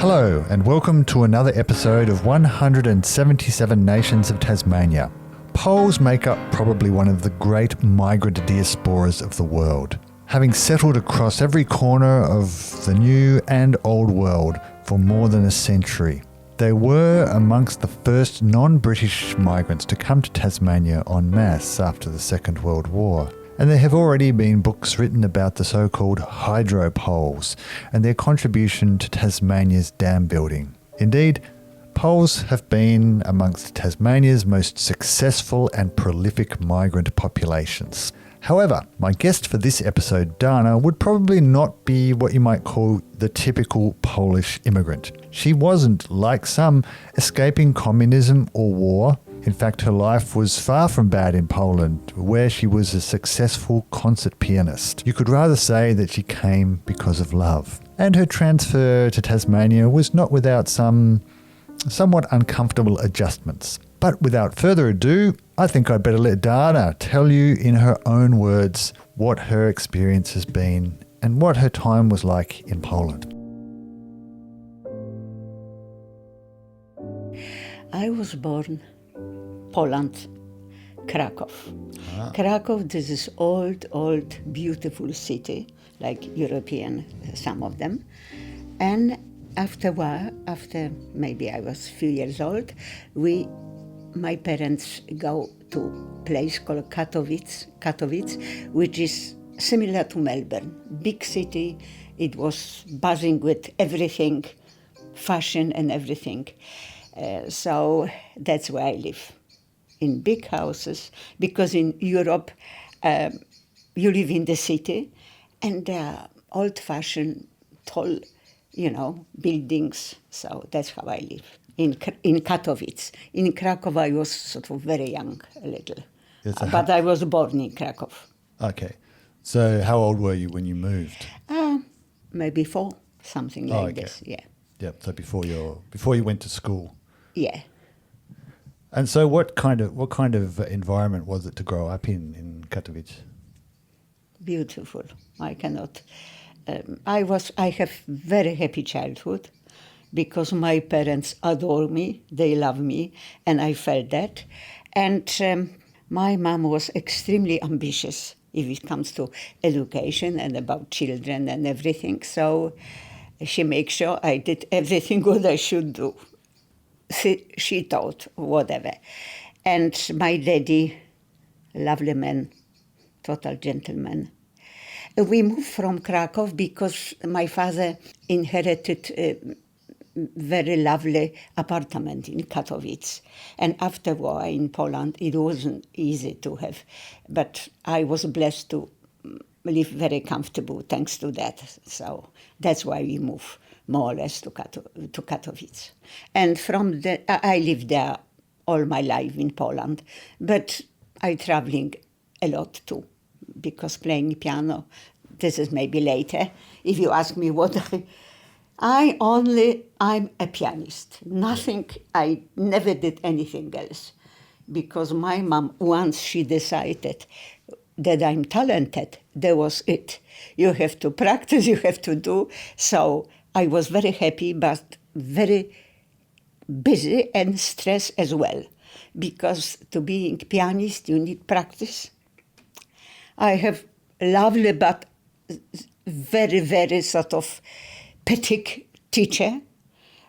Hello and welcome to another episode of 177 Nations of Tasmania. Poles make up probably one of the great migrant diasporas of the world, having settled across every corner of the new and old world for more than a century. They were amongst the first non-British migrants to come to Tasmania en masse after the Second World War. And there have already been books written about the so-called hydro-poles and their contribution to Tasmania's dam building. Indeed, poles have been amongst Tasmania's most successful and prolific migrant populations. However, my guest for this episode, Dana, would probably not be what you might call the typical Polish immigrant. She wasn't, like some, escaping communism or war. In fact, her life was far from bad in Poland, where she was a successful concert pianist. You could rather say that she came because of love. And her transfer to Tasmania was not without some somewhat uncomfortable adjustments. But without further ado, I think I'd better let Dana tell you in her own words what her experience has been and what her time was like in Poland. I was born Poland, Krakow. Krakow, this is old, beautiful city, like European, some of them. And after a while, after maybe I was a few years old, my parents go to a place called Katowice, which is similar to Melbourne. Big city, it was buzzing with everything, fashion and everything. So that's where I live. In big houses, because in Europe you live in the city and old-fashioned, tall, buildings. So that's how I live in Katowice. In Krakow I was sort of very young, a little, but I was born in Krakow. Okay, so how old were you when you moved? Maybe 4, something like this. Yeah. Yep. So before you went to school. Yeah. And so what kind of environment was it to grow up in Katowice? Beautiful. I cannot. I have very happy childhood because my parents adore me, they love me, and I felt that. And my mom was extremely ambitious if it comes to education and about children and everything. So she makes sure I did everything what I should do. She thought, whatever. And my daddy, lovely man, total gentleman. We moved from Krakow because my father inherited a very lovely apartment in Katowice. And after war in Poland, it wasn't easy to have. But I was blessed to live very comfortable thanks to that. So that's why we moved more or less to Katowice. And from I lived there all my life in Poland, but I traveling a lot too, because playing piano, this is maybe later. If you ask me what I'm a pianist. Nothing, I never did anything else. Because my mom, once she decided that I'm talented, that was it. You have to practice, you have to do. So I was very happy, but very busy and stressed as well. Because to be a pianist, you need practice. I have lovely, but very, very sort of petty teacher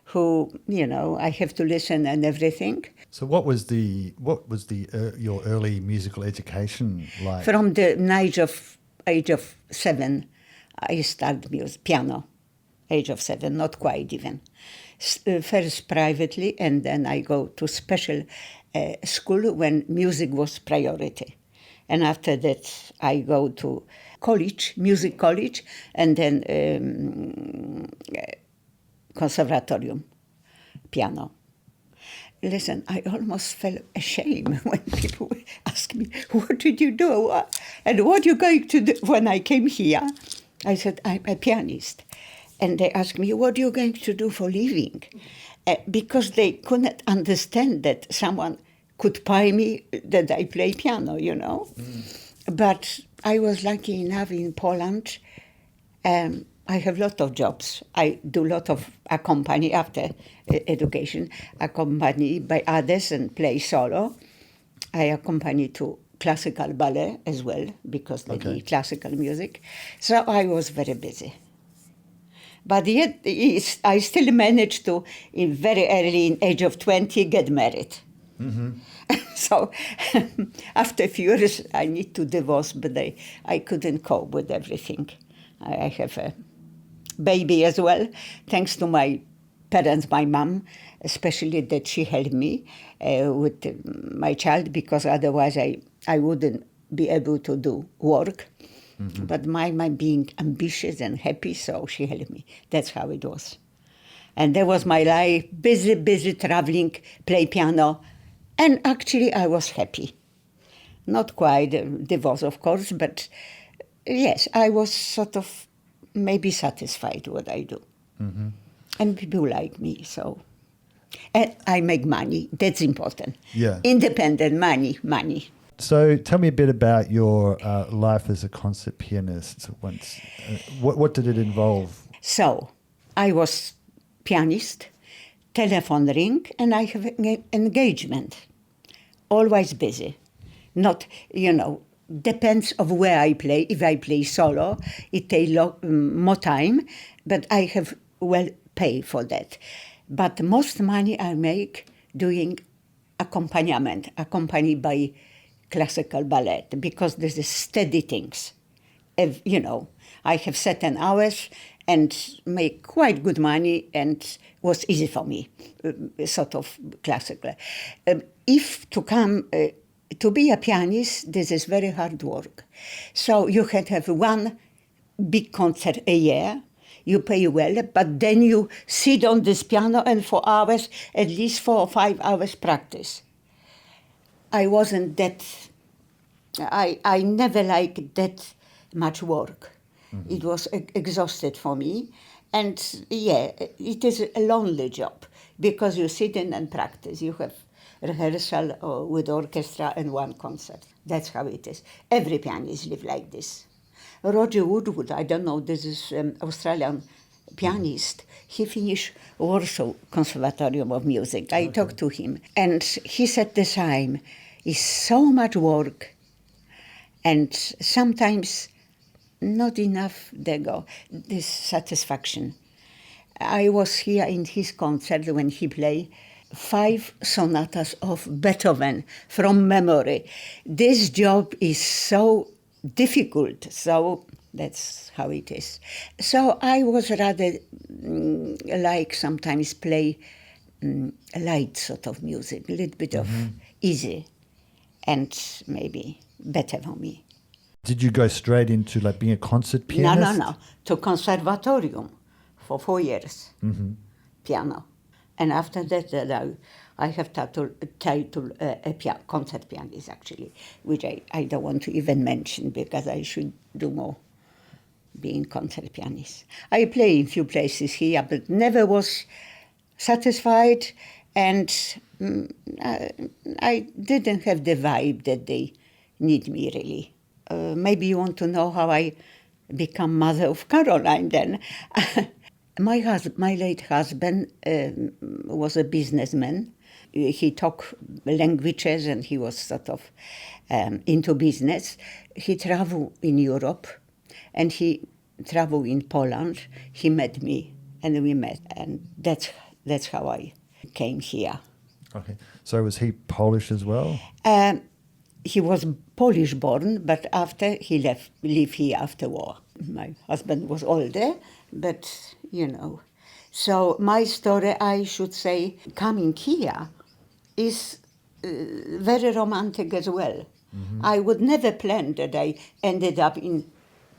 who, I have to listen and everything. So what was your early musical education like? From the age of 7, I started piano. Age of 7, not quite even. First privately, and then I go to special school when music was priority. And after that, I go to college, music college, and then conservatorium, piano. Listen, I almost felt ashamed when people ask me, what did you do? And what are you going to do? When I came here, I said, I'm a pianist. And they asked me, what are you going to do for living? Because they couldn't understand that someone could pay me that I play piano, But I was lucky enough in Poland I have lot of jobs. I do lot of accompany after education, accompany by others and play solo. I accompany to classical ballet as well because they need classical music. So I was very busy. But yet I still managed to, in very early in age of 20, get married. So after a few years, I need to divorce, but I couldn't cope with everything. I have a baby as well, thanks to my parents, my mom, especially that she helped me with my child, because otherwise I wouldn't be able to do work. But my being ambitious and happy, so she helped me. That's how it was. And that was my life, busy traveling, play piano. And actually I was happy. Not quite divorced, of course, but yes, I was sort of maybe satisfied what I do. And people like me, so. And I make money, that's important. Yeah. Independent money. So tell me a bit about your life as a concert pianist. Once, what did it involve? So I was pianist, telephone ring, and I have engagement. Always busy. Not, depends of where I play. If I play solo, it takes more time, but I have well pay for that. But most money I make doing accompaniment, accompanied by classical ballet, because this is steady things. I have certain hours and make quite good money, and was easy for me, sort of classical. If to come to be a pianist, this is very hard work. So you can have one big concert a year, you pay well, but then you sit on this piano and for hours, at least 4 or 5 hours practice. I wasn't that, I never liked that much work. It was exhausted for me. And yeah, it is a lonely job because you sit in and practice. You have rehearsal with orchestra and one concert. That's how it is. Every pianist live like this. Roger Woodward, I don't know, this is Australian pianist. He finished Warsaw Conservatorium of Music. I talked to him, and he said the same. It's so much work, and sometimes not enough this satisfaction. I was here in his concert when he played 5 sonatas of Beethoven from memory. This job is so difficult, so that's how it is. So I was rather like sometimes play light sort of music, a little bit of easy, and maybe better for me. Did you go straight into like being a concert pianist? No. To conservatorium for 4 years, piano. And after that, I have title concert pianist, actually, which I don't want to even mention because I should do more being concert pianist. I play in few places here, but never was satisfied, and I didn't have the vibe that they need me, really. Maybe you want to know how I become mother of Caroline then. My late husband was a businessman. He talked languages and he was sort of into business. He traveled in Europe and he traveled in Poland. He met me and we met, and that's how I came here. Okay. So was he Polish as well? He was Polish born, but after he lived here after war. My husband was older, but So my story, I should say, coming here is very romantic as well. I would never plan that I ended up in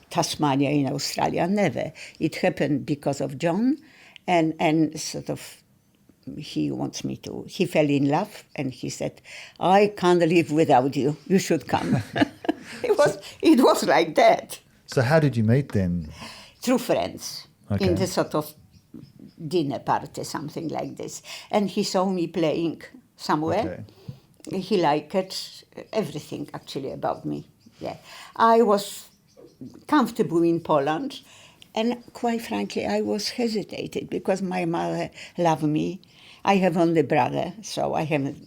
Tasmania in Australia, never. It happened because of John, and sort of he fell in love, and he said, I can't live without you, you should come. It was like that. So how did you meet then? Through friends, in the sort of dinner party, something like this. And he saw me playing somewhere. Okay. He liked everything, actually, about me. Yeah, I was comfortable in Poland, And quite frankly, I was hesitated because my mother loved me. I have only brother, so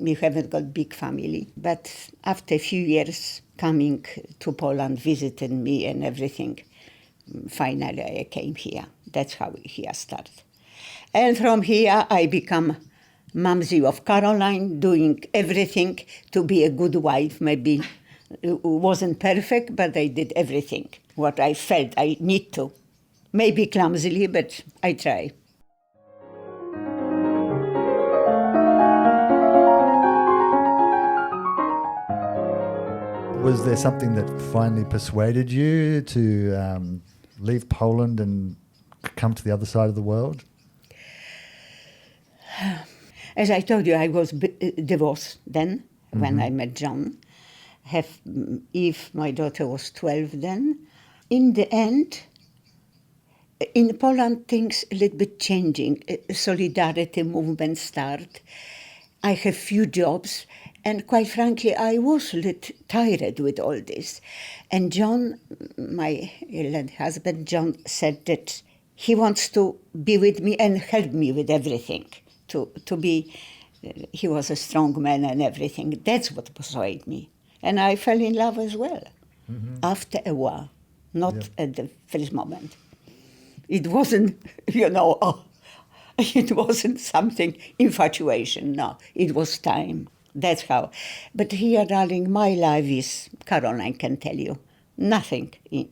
we haven't got big family. But after a few years coming to Poland, visiting me and everything, finally I came here. That's how here started. And from here I become Mumsy of Caroline, doing everything to be a good wife. Maybe it wasn't perfect, but I did everything what I felt I need to. Maybe clumsily, but I try. Was there something that finally persuaded you to leave Poland and come to the other side of the world? As I told you, I was divorced then when I met John. Eve, my daughter, was 12 then. In the end, in Poland, things a little bit changing. Solidarity movement start. I have few jobs, and quite frankly, I was a little tired with all this. And John, my late husband, John, said that he wants to be with me and help me with everything. To be, he was a strong man and everything. That's what persuaded me. And I fell in love as well, after a while, not at the first moment. It wasn't, it wasn't something, infatuation, no. It was time. That's how. But here, darling, my life is, Caroline can tell you, nothing in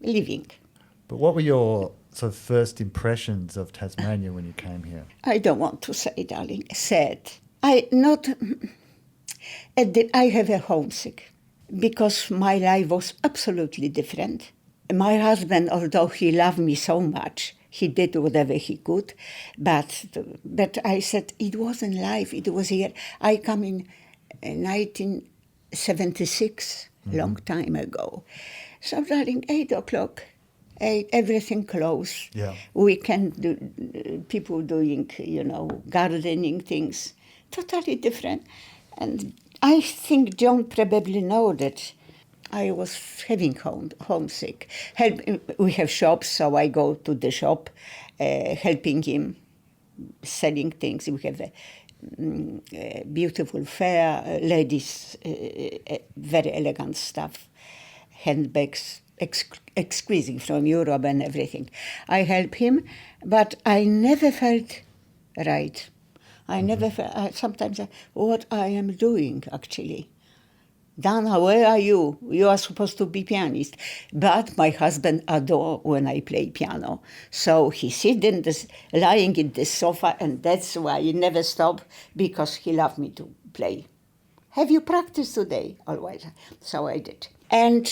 living. But what were your sort of first impressions of Tasmania when you came here? I don't want to say, darling, sad. I have a homesick because my life was absolutely different. My husband, although he loved me so much, he did whatever he could, but I said it wasn't life, it was here. I come in 1976, long time ago. So darling, 8 o'clock, everything closed. Yeah. Weekend, people doing, gardening things, totally different. And I think John probably know that I was having homesick. We have shops, so I go to the shop, helping him, selling things. We have a beautiful fair, ladies, very elegant stuff, handbags, exquisite from Europe and everything. I help him, but I never felt right. I never felt, sometimes, what I am doing, actually. Dana, where are you? You are supposed to be pianist. But my husband adore when I play piano. So he lying in the sofa, and that's why he never stop, because he loved me to play. Have you practiced today? Always. So I did. And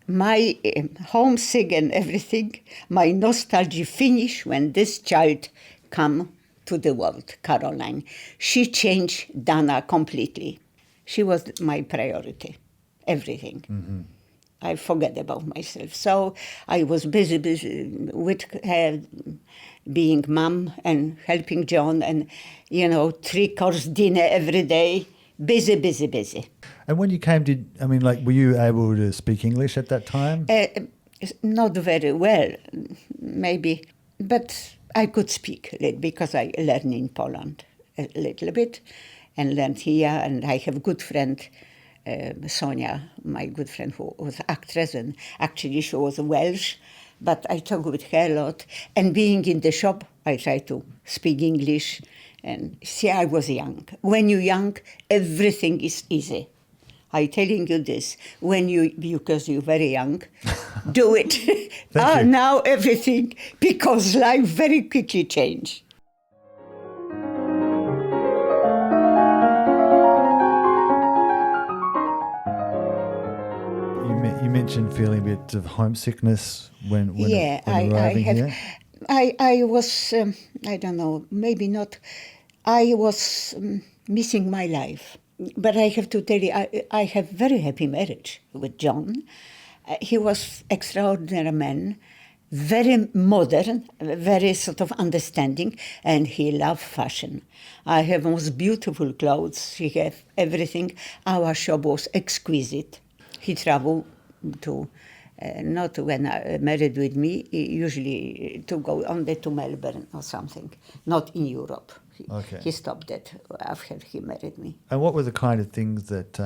my homesick and everything, my nostalgia finished when this child come to the world, Caroline. She changed Dana completely. She was my priority, everything. I forget about myself. So I was busy with her, being mom and helping John and, 3-course dinner every day. Busy. And when you came, were you able to speak English at that time? Not very well, maybe, but I could speak because I learned in Poland a little bit. And learned here, and I have a good friend, Sonia, my good friend who was actress, and actually she was Welsh, but I talk with her a lot. And being in the shop, I try to speak English. And see, I was young. When you're young, everything is easy. I'm telling you this, because you're very young, do it. Now everything, because life very quickly change. You mentioned feeling a bit of homesickness when arriving here. I was, I don't know, maybe not. I was missing my life. But I have to tell you, I have very happy marriage with John. He was extraordinary man, very modern, very sort of understanding, and he loved fashion. I have most beautiful clothes. He have everything. Our shop was exquisite. He traveled to not when married with me, usually to go only to Melbourne or something, not in Europe. Okay. He stopped that after he married me. And what were the kind of things that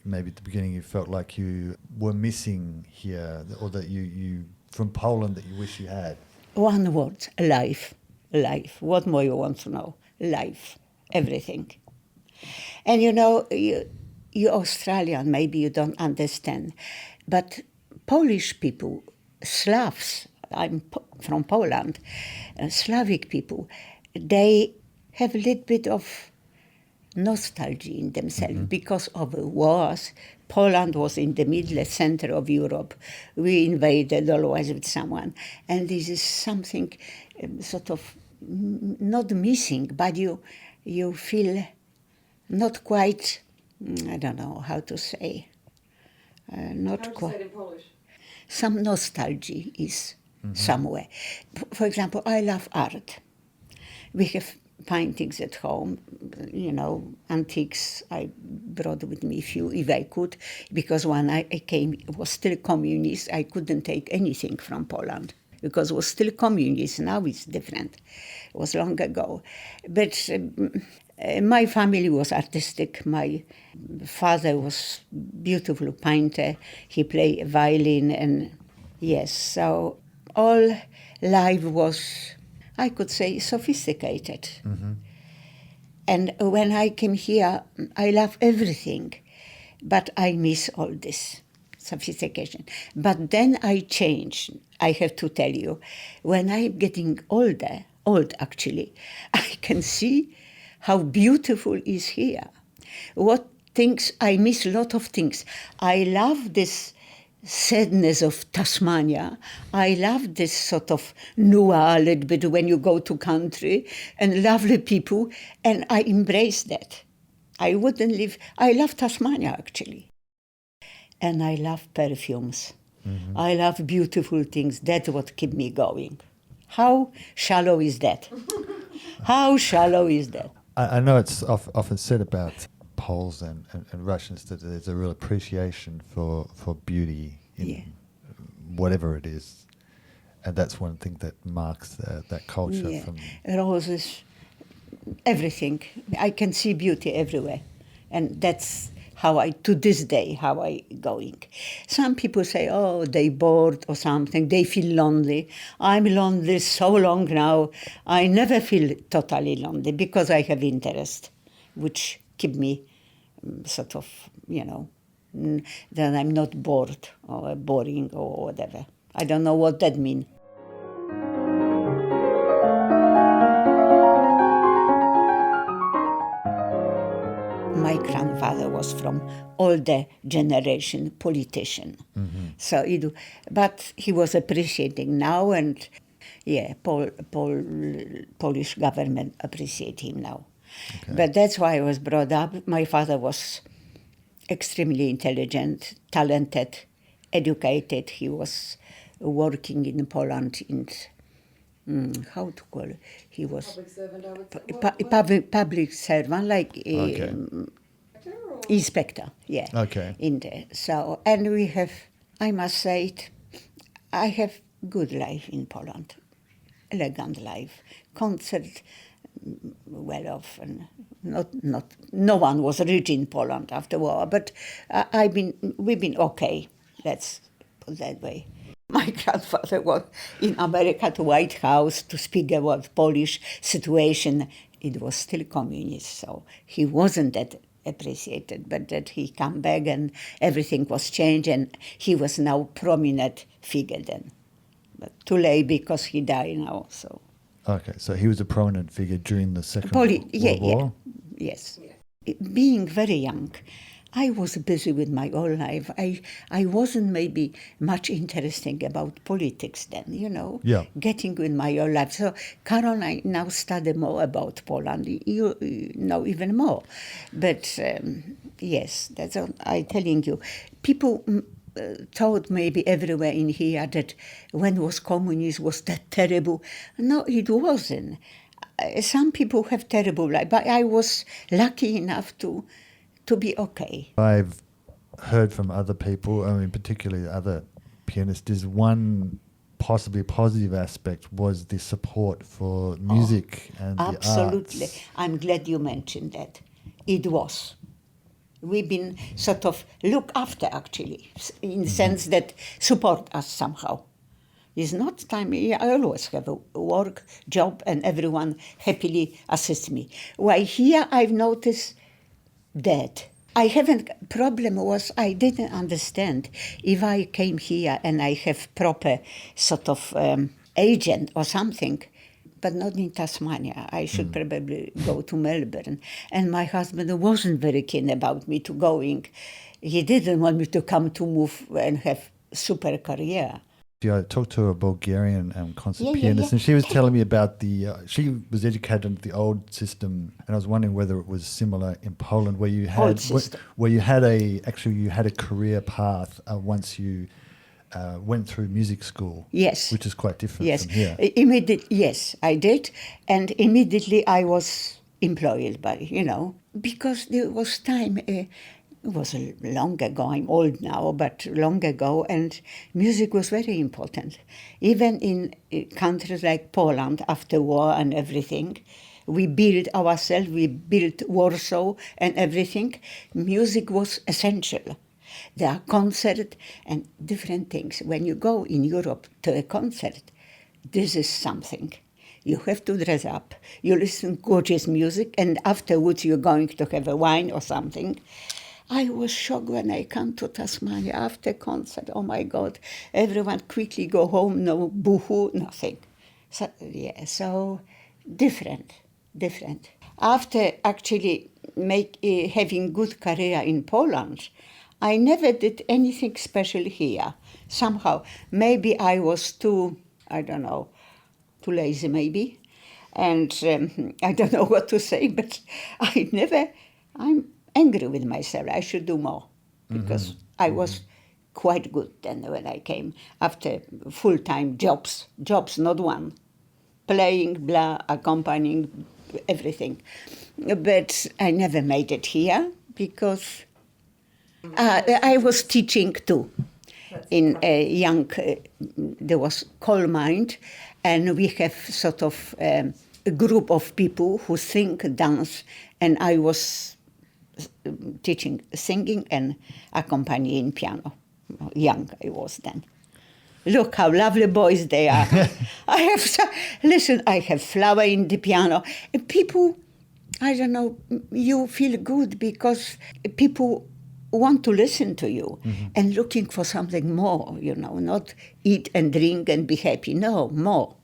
maybe at the beginning you felt like you were missing here, or that you from Poland that you wish you had? One word, life. Life. What more you want to know? Life. Everything. And you Australian, maybe you don't understand, but Polish people, Slavs, I'm from Poland, Slavic people, they have a little bit of nostalgia in themselves because of the wars. Poland was in the middle center of Europe. We invaded always with someone. And this is something sort of not missing, but you feel not quite, I don't know how to say, not How quite. say it in Polish? Some nostalgia is somewhere. For example, I love art. We have paintings at home, antiques. I brought with me a few if I could, because when I came, it was still communist. I couldn't take anything from Poland because it was still communist. Now it's different. It was long ago. But my family was artistic. My father was beautiful painter. He played violin, and yes, so all life was, I could say, sophisticated. And when I came here, I love everything, but I miss all this sophistication. But then I changed, I have to tell you. When I'm getting old actually, I can see how beautiful is here. What things, I miss a lot of things. I love this sadness of Tasmania. I love this sort of noir a little bit when you go to country, and lovely people, and I embrace that. I wouldn't live, I love Tasmania actually. And I love perfumes. I love beautiful things. That's what keep me going. How shallow is that? How shallow is that? I know it's often said about Poles and Russians that there's a real appreciation for beauty in whatever it is, and that's one thing that marks that culture from roses, everything. I can see beauty everywhere, and that's how to this day, how I going. Some people say, oh, they bored or something, they feel lonely. I'm lonely so long now. I never feel totally lonely because I have interest, which keep me sort of, that I'm not bored or boring or whatever. I don't know what that means. My grandfather was from older generation politician, but he was appreciating now, and Polish government appreciate him now. Okay. But that's why I was brought up. My father was extremely intelligent, talented, educated. He was working in Poland in how to call it? He was public servant, I would say. Public servant, like inspector, Okay. in there. So, and we have, I must say it, I have good life in Poland, elegant life, concert, well off, and no one was rich in Poland after war, but we've been okay, let's put it that way. My grandfather was in America to White House to speak about Polish situation. It was still communist, so he wasn't that appreciated, but that he come back and everything was changed, and he was now prominent figure then. But too late because he died now, so. Okay, so he was a prominent figure during the Second World War? Yes. Yeah. Being very young, I was busy with my own life. I wasn't maybe much interested about politics then, getting with my own life. So, Carol, I now study more about Poland. You know even more. But yes, that's what I'm telling you. People thought maybe everywhere in here that when was communism was that terrible. No, it wasn't. Some people have terrible life, but I was lucky enough to be okay. I've heard from other people, I mean particularly other pianist is one possibly positive aspect was the support for music and Absolutely. the arts. I'm glad you mentioned that. It was. We've been sort of look after, actually, in the sense that support us somehow. It's not time. I always have a work, job, and everyone happily assists me. Why here I've noticed that. I haven't, problem was I didn't understand if I came here and I have proper sort of agent or something, but not in Tasmania. I should probably go to Melbourne. And my husband wasn't very keen about me to going. He didn't want me to come to move and have super career. I talked to a Bulgarian concert Yeah, yeah, pianist, yeah. and she was telling me about she was educated in the old system, and I was wondering whether it was similar in Poland, where you had Old system. where you had a career path once you went through music school. Yes. Which is quite different Yes, from here. yes, I did, and immediately I was employed by, because there was time. It was long ago. I'm old now, but long ago, and music was very important. Even in countries like Poland, after war and everything, we built ourselves. We built Warsaw and everything. Music was essential. There are concerts and different things. When you go in Europe to a concert, this is something. You have to dress up. You listen gorgeous music, and afterwards you're going to have a wine or something. I was shocked when I come to Tasmania after concert. Oh my God! Everyone quickly go home. No boohoo, nothing. So different. After actually having good career in Poland, I never did anything special here. Somehow, maybe I was too lazy maybe, and I don't know what to say, but I'm angry with myself. I should do more, because I was quite good then when I came, after full-time jobs, not one, playing, blah, accompanying, everything. But I never made it here, because I was teaching too. In a young, there was coal mine, and we have sort of a group of people who sing, dance, and I was teaching singing and accompanying piano. Young I was then. Look how lovely boys they are. I have flower in the piano. People, you feel good because people want to listen to you and looking for something more, not eat and drink and be happy. No, more.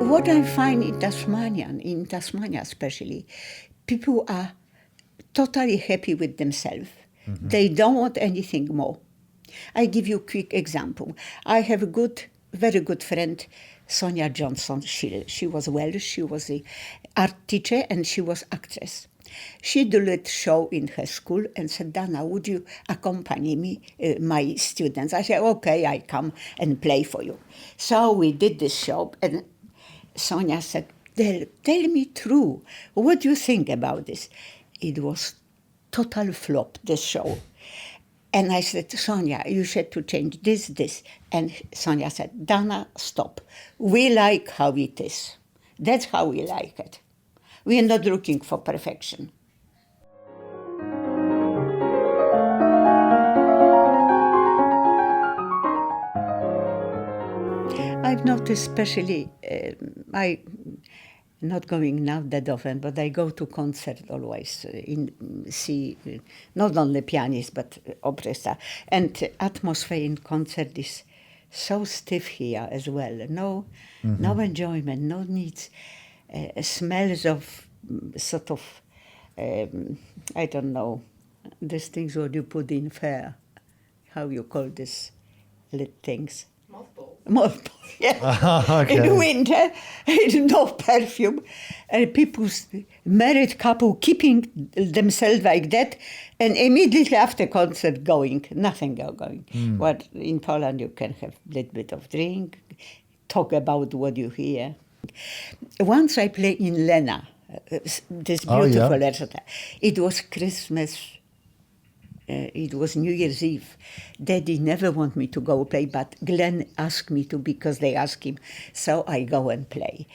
What I find in Tasmania especially, people are totally happy with themselves. They don't want anything more. I give you a quick example. I have a very good friend, Sonia Johnson. She was Welsh, she was an art teacher, and she was actress. She did a show in her school and said, Dana, would you accompany me, my students? I said, okay, I come and play for you. So we did this show, and Sonia said, tell me true, what do you think about this? It was total flop, this show. And I said, Sonia, you said to change this. And Sonia said, Dana, stop. We like how it is. That's how we like it. We are not looking for perfection. I've noticed especially, not going now that often, but I go to concert always, see not only pianists, but orchestra. And atmosphere in concert is so stiff here as well. No enjoyment, no needs. Smells of sort of, I don't know, these things what you put in fire. How you call this little things? Mothball, yeah. Okay. In winter, no perfume. And people's married couple keeping themselves like that, and immediately after concert nothing going. What in Poland you can have a little bit of drink, talk about what you hear. Once I played in Lena, this Oh, yeah. beautiful recital. It was Christmas. It was New Year's Eve. Daddy never want me to go play, but Glenn asked me to because they asked him. So I go and play.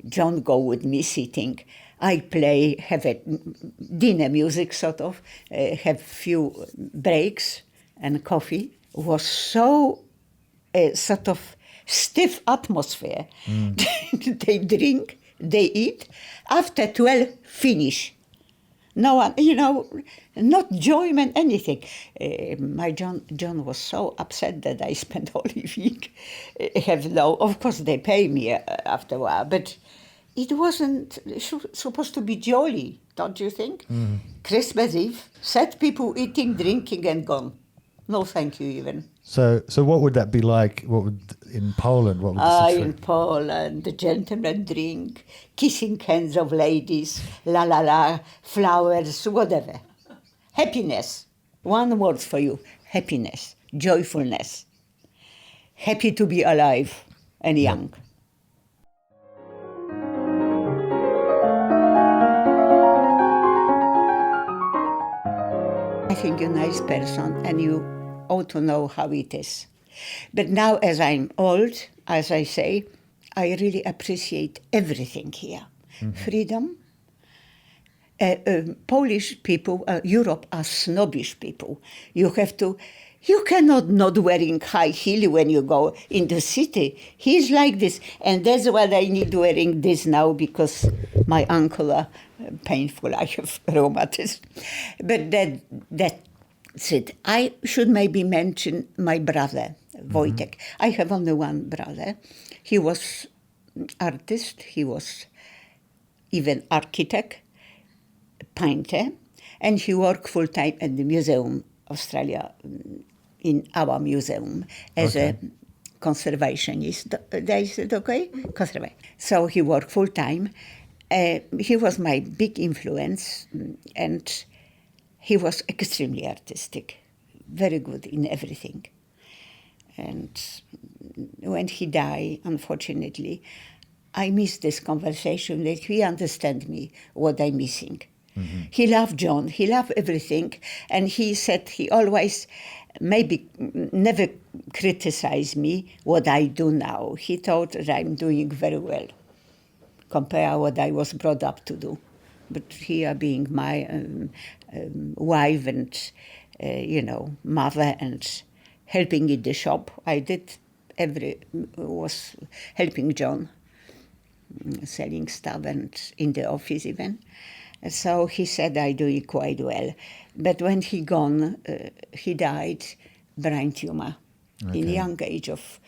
John go with me sitting. I play, have a dinner music sort of, have few breaks and coffee. It was so sort of stiff atmosphere. They drink, they eat. After 12, finish. No one, not enjoyment, anything. My John was so upset that I spent all evening. Of course, they pay me after a while, but it wasn't supposed to be jolly, don't you think? Christmas Eve, set people eating, drinking, and gone. No, thank you, even. So what would that be like? In Poland? What would the In Poland, the gentlemen drink, kissing hands of ladies, la la la, flowers, whatever. Happiness. One word for you: happiness, joyfulness. Happy to be alive and young. I think you're a nice person and you ought to know how it is. But now as I'm old, as I say, I really appreciate everything here. Freedom. Polish people, Europe are snobbish people. You cannot not wearing high heel when you go in the city. He's like this. And that's why I need wearing this now because my ankle are painful. I have rheumatism. But that's it. I should maybe mention my brother, Wojtek. I have only one brother. He was artist. He was even architect, painter, and he worked full-time at the Museum Australia, in our museum, as a conservationist. Is it okay? Conservation. So he worked full-time. He was my big influence, and he was extremely artistic, very good in everything. And when he died, unfortunately, I missed this conversation that he understand me, what I'm missing. He loved John, he loved everything, and he said he always maybe never criticized me what I do now. He thought that I'm doing very well, compare what I was brought up to do. But here being my wife and, mother and helping in the shop, I was helping John, selling stuff and in the office even. So he said I do it quite well. But when he gone, he died, brain tumor, in young age of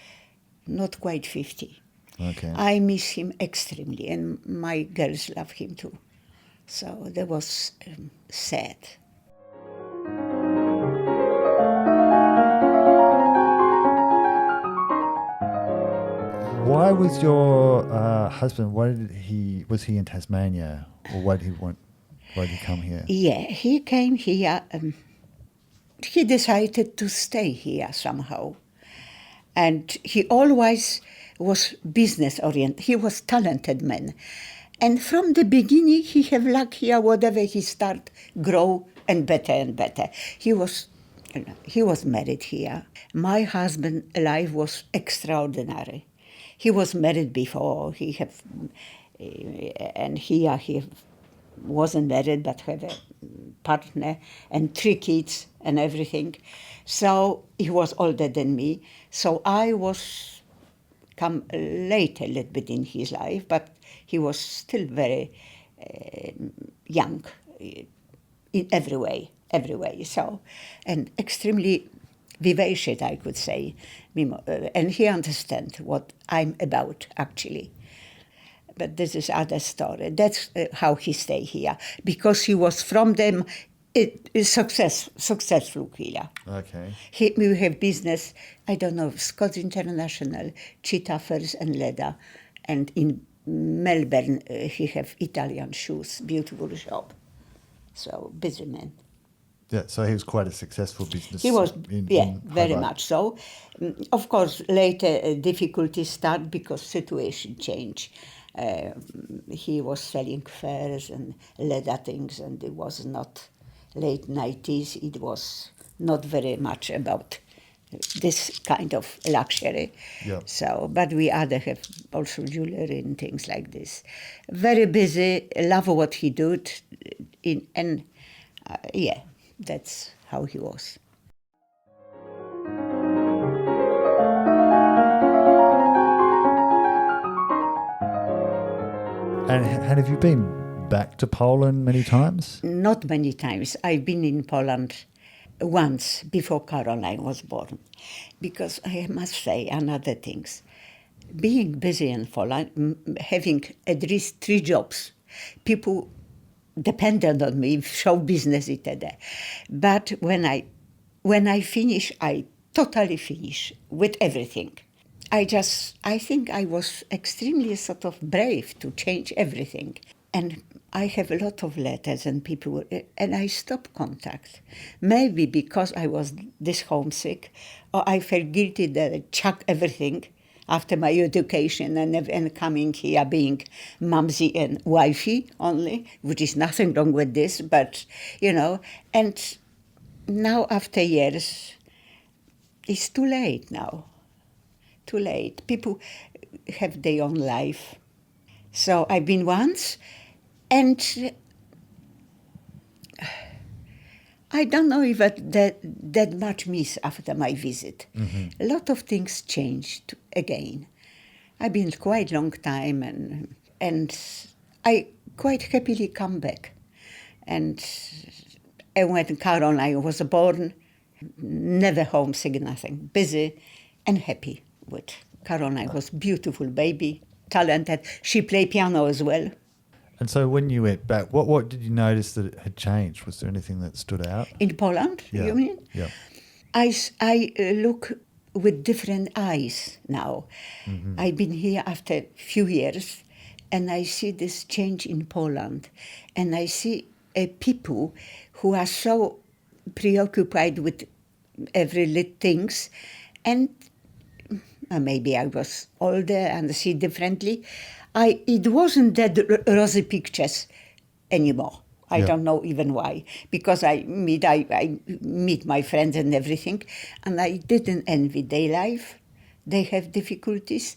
not quite 50. Okay. I miss him extremely, and my girls love him too. So that was sad. Why was your husband? Was he in Tasmania, or why did he come here? Yeah, he came here. He decided to stay here somehow, and he always was business oriented. He was talented man, and from the beginning he have luck here. Whatever he start, grow and better. He was married here. My husband' life was extraordinary. He was married before. And here he wasn't married, but had a partner and 3 kids and everything. So he was older than me. So I was come later a little bit in his life, but he was still very young in every way. So, and extremely vivacious, I could say. And he understands what I'm about, actually. But this is other story. That's how he stay here, because he was from them successful here. Okay. We have business, I don't know, Scots International, Cheetah Furs and Leather, and in Melbourne he have Italian shoes, beautiful shop. So busy man. Yeah, so he was quite a successful business. He was, in very Hobart. much so. Of course, later difficulties start because situation change. He was selling furs and leather things, and it was not late 90s. It was not very much about this kind of luxury. Yeah. So, but we other have also jewelry and things like this. Very busy, love what he did, yeah, that's how he was. And have you been back to Poland many times? Not many times. I've been in Poland once before Caroline was born. Because I must say another things. Being busy in Poland, having at least 3 jobs, people depended on me, show business, etc. But when I finish, I totally finish with everything. I think I was extremely sort of brave to change everything. And I have a lot of letters and people, and I stopped contact. Maybe because I was this homesick, or I felt guilty that I chucked everything after my education and coming here being mumsy and wifey only, which is nothing wrong with this, but, and now after years, it's too late now. Too late. People have their own life. So I've been once, and I don't know if that much miss after my visit. Mm-hmm. A lot of things changed again. I've been quite long time, and I quite happily come back. And when Caroline was born, never homesick, nothing. Busy and happy with Caroline. Was beautiful baby, talented. She played piano as well. And so when you went back, what did you notice that it had changed? Was there anything that stood out? In Poland, Yeah. you mean? Yeah. I look with different eyes now. Mm-hmm. I've been here after a few years, and I see this change in Poland. And I see people who are so preoccupied with every little things. And maybe I was older and see differently. It wasn't that rosy pictures anymore. I don't know even why. Because I meet my friends and everything, and I didn't envy their life. They have difficulties.